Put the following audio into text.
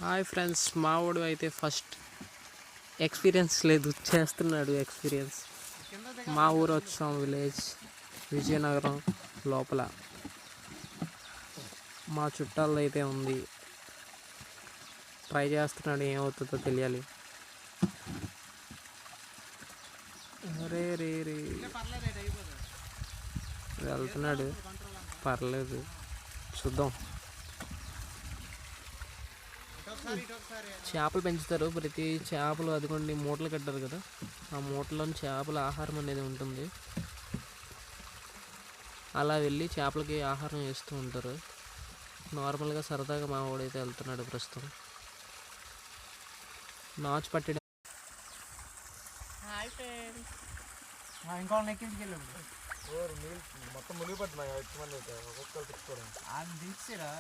Hi friends, మావాడు అయితే first experience లేదు, చేస్తున్నాడు ఎక్స్పీరియన్స్. మా ఊరు వచ్చాం, విలేజ్ విజయనగరం లోపల. మా చుట్టాలు అయితే ఉంది, ట్రై చేస్తున్నాడు, ఏమవుతుందో తెలియాలి. రే రే రే వెళ్తున్నాడు, పర్లేదు చూద్దాం. చేపలు పెంచుతారు, ప్రతి చేపలు అదిగోండి మూటలు కట్టారు కదా, ఆ మూటలోని చేపల ఆహారం అనేది ఉంటుంది. అలా వెళ్ళి చేపలకి ఆహారం వేస్తూ ఉంటారు. నార్మల్గా సరదాగా మా వాడైతే వెళ్తున్నాడు ప్రస్తుతం. నాచు పట్టడం. ఇంకో ఎక్కించుకు వెళ్ళాడు మొత్తం మునిగిపడుతున్నాయి. ఎక్కువ మంది అయితే ఒక్కొక్కరు తెచ్చుకోవడం అది తీసారా.